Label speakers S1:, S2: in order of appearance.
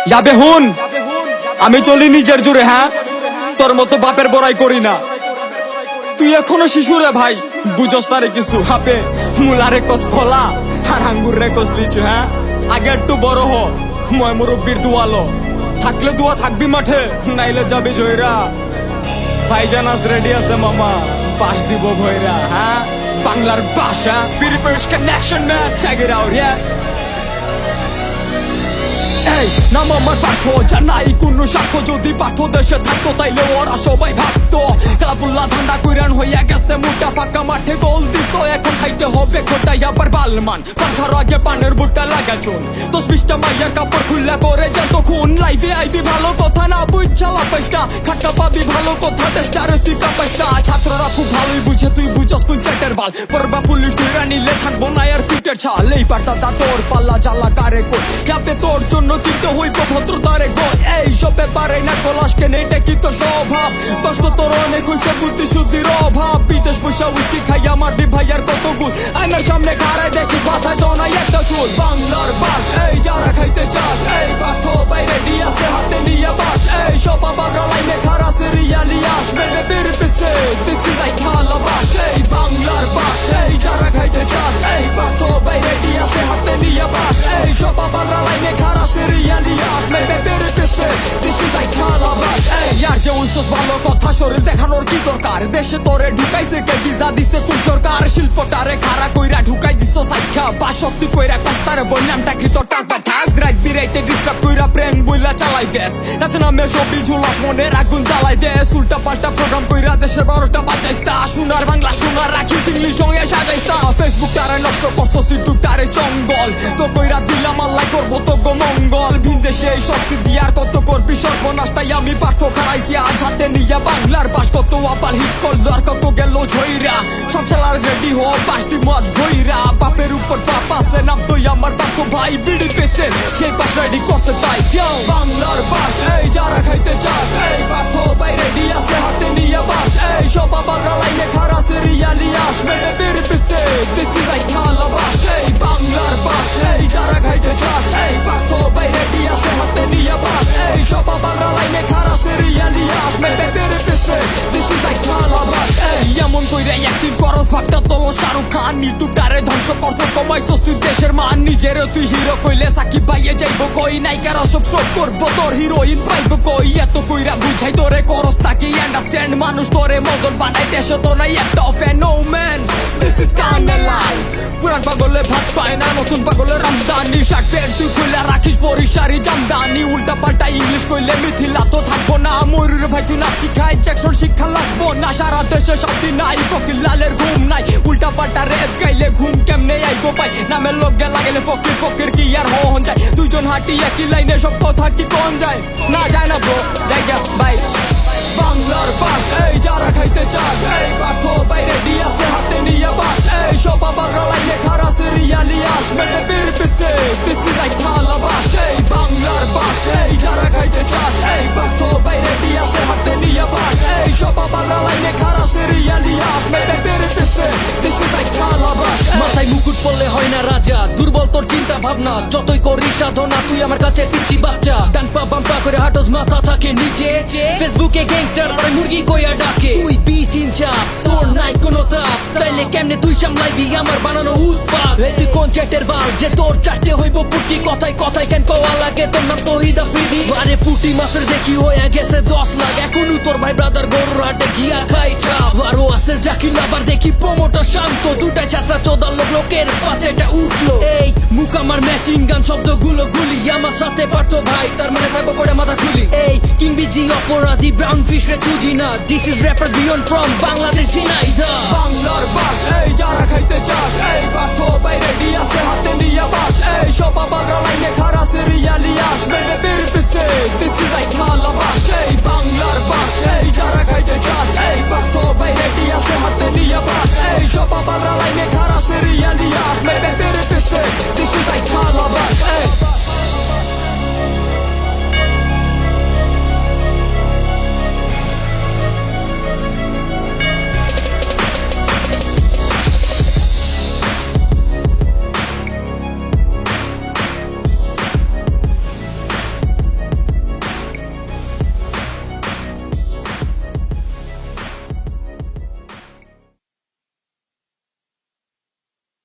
S1: যাবে হুন, আমি চলি নিজের জোরে। হ্যাঁ, তোর মতো বাপের বড়াই করি না। তুই এখনো শিশু রে ভাই, বুঝস তারে কিছু। হাপে মুলারে কস খোলা আর আঙ্গুর রে কস লিচু। হ্যাঁ, আগে একটু বড় হ, ময় মুরব্বির দুয়ালো। থাকলে দুয়া থাকবি মাঠে, নাইলে যাবি জয়রা। ভাইজান আজ রেডি আছে মামা, বাস দিব ভয়রা। হ্যাঁ, বাংলার ভাষা পিরিপেস connection man, check it out. Yeah নাম আমার পার্থ, জানাই কোন স্বার্থ। যদি পার্থ দেশে থাকতো তাইলে ওরা সবাই ভাবতো কাবুল্লা ধান্দা কইরান হইয়া গেছে মুটা ফাঁকা মাঠে গোল দিস। এখন খাইতে হবে খোটাই আবার বালমান, পাখার আগে পানের বুটটা লাগাচুন। 10-20টা মাইয়া কাপড় খুললা করে যেত খুন। লাইফে আইবি ভালো কথা না বুঝ জ্বালা পাইস না, খাট্টা পাবি ভালো কথা দেশটারে তুই কাপাইস না। ছাত্ররা খুব ভালোই বুঝে, তুই বুঝস কোন চ্যাটের বাল। পরবা পুলিশ ধইরা নিলে থাকবো না আর পিটের ছাল। এই পারটা দা তোর পাল্লা জ্বালা কারে কই, যাবে তোর জন্য কিনতে হইব ভদ্রতারে গই। এই সবে পারে না কলাস কেন, এটা কি তোর স্বভাব? কষ্ট তোর অনেক হইছে, বুদ্ধি শুদ্ধির অভাব। বিদেশ পয়সা উস্কি খাইয়া মারবি ভাইয়ার কত গুল। আয়নার সামনে খাড়ায় দেখিস মাথায় তো নাই একটা চুল। বাংলার বাস এই যারা খাইতে চাস, এই পার্থ বাইরে দিয়াছে হাতে নিয়ে বাস। এই সব আবার লাইনে খাড়া সিরিয়ালি আসবে বেদের পিছে। দিস ইজ আই খালাবাস। এই বাংলার বাস এই যারা খাইতে চাস, এই পার্থ বাইরে দিয়াছে হাতে নিয়ে বাস। এই সব আবার লাইনে খাড়া সিরিয়ালি আসবে বেদের পিছে। দিস ইজ আই খালাবাস। এই ইয়ার যে উৎসস ভালো কথা, শরীর দেখানোর কি দরকার? দেশে তোরে ঢুকাইছে কে, ভিসা দিছে কোন সরকার? শিল্পটারে খাড়া কইরা ঢুকাই দিছ সাইখা, বা সত্যি কইরা কস্তারে বন্যামটা কি তোর টাস বা ঠাস? রাইট বিরাইতে ডিস্টার্ব কইরা প্রেম বইলা চালাই দেশ। নাচে নামে সবই ঝুলাস, মনের আগুন জ্বালাই দেশ। উল্টা পাল্টা প্রোগ্রাম কইরা দেশের 12টা বাজাইস তা। সোনার বাংলা সোনার রাখিস, ইংলিশ সঙ্গে সাজাইস তা। ফেসবুক তারে নষ্ট করছো, ইউটিউব তারে জঙ্গল। তো কইরা দিলাম আল্লাহ করবো তো গো মঙ্গল। ভিনদেশে এই শক্তি দিয়ার কত করবি সর্বনাশ, তাই আমি পার্থ খারাইছি আজ হাতে নিয়া বাংলার বাস। কত আপাল হিট করলো আর কত গেল ঝইরা, সব সেলার রেডি হো বাসটি মজ ভইরা। বাপের উপর বাপ আছে, নাম তুই আমার পার্থ ভাই। বিড়ি পেছে সেই পাশ রেডি করছে তাই। বাংলার বাস এই যারা খাইতে চাস, এই পার্থ বাইরে দিয়াছে হাতে নিয়া বাস। এই সব আবার লাইনে খাড়া সিরিয়ালি আসবে বিড়ি পেছে। দিস ইজ আই খালাবাস। এই বাংলার বাস এই যারা খাইতে চাস, এই পার্থ বাইরে দিয়াছে হাতে নিয়া বাস। এই সব আবার লাইনে খাড়া সিরিয়ালি আসবে বিড়ি পেছে। দিস ইজ আই খালাবাস। এই এমন কইরা অ্যাক্টিং করস ভাবটা তোলো শাহরুখ খান। ইউটিউব তারে ধ্বংস করছস, কমাইছস তুই দেশের মান। নিজেরও তুই হিরো কইলে সাকিব ভাইয়ে যাইব কই? নায়িকারা সব শো করবো, তোর হিরোইন পাইব কই? এত কইরা বুঝাই তোরে করস তাকে আন্ডারস্ট্যান্ড। মানুষ তোরে মদন বানাই, দেশে তো নাই একটা fan. No man, this is kinda life. পুরান পাগলে ভাত পায় না, নতুন পাগলে রামদানি। শার্ট প্যান্ট তুই খুলে রাখিস বরিশারি জামদানি। উল্টা পাল্টা ইংলিশ কইলে মিথিলা তো থাকবো না। ময়ূরের ভাই তুই নাচ শিখাই, জ্যাকসন শিক্ষা লাগবো না। সারা দেশে শান্তি নাই, ফকির লালের ঘুম নাই। উল্টা পাল্টা রেপ গাইলে ঘুম কেমনে আইবো পাই? নামের লোক লাগলে ফকির ফকির কি আর হন যায়? দুইজন হাঁটি একই লাইনে, সব কথা কি কোন যায়? না যায় না ব্রো, জায়গা বাই। বাংলার বাস এই যারা খাইতে চাস, এই পার্থ বাইরে দিয়াছে হাতে নিয়ে বাস। এই সব আবার লাইনে খাড়া সিরিয়ালি আসবে বিড় পিছে। দিস ইজ আই খালাবাস। এই বাংলার বাস এই যারা খাইতে চাস, এই পার্থ বাইরে দিয়াছে হাতে নিয়ে বাস। এই সব আবার লাইনে খাড়া সিরিয়ালি আসবে বিড় পিছে। দিস ইজ আই খালাবাস।
S2: মাথায় মুকুট পড়লে হয় না রাজা, দুর্বল তোর চিন্তা ভাবনা। যতই করিস সাধনা তুই আমার কাছে পিচ্ছি বাচ্চা। ডান পা বাম পা করে হাঁটস, মাথা থাকে নিচে। ফেসবুকে গ্যাংস্টার পরে মুরগি কইয়া ডাকে। তুই 20 ইঞ্চা, তোর নাই কোনো তাপ। তাইলে কেমনে তুই সামলাইবি আমার বানানো উৎপাদ? তুই কোন চ্যাটের বাল যে তোর চারটে হইব পুটি? কথায় কথায় কেন কওয়া লাগে তোর নাম তহিদ আফ্রিদি? আরে পুটি মাছের দেখি হয়ে গেছে 10 লাখ। এখনো তোর ভাই ব্রাদার গরুর হাটে গিয়া খাই ট্রাপ। আরো আছে জাকির আবার দেখি প্রমোটার শান্ত। দুটাই চাষা চোদার লোকের পাশেটা উঠলো। এই মুখ আমার মেশিন গান, শব্দগুলো গুলি। আমার সাথে পারতো ভাই, তার মানে থাকবো পড়ে মাথা খুলি। এই কিংবিজি অপরাধী ব্রাউন ফিশ রে চুদি না। This is rapper beyond from Bangladesh Jhenaidah.
S1: বাংলার বাস এই যারা খাইতে চাস, এই পার্থ বাইরে দিয়াছে হাতে নিয়ে বাস। এই সব আবার লাইনে খাড়া সিরিয়ালি আসবে বিড় পিছে। This is I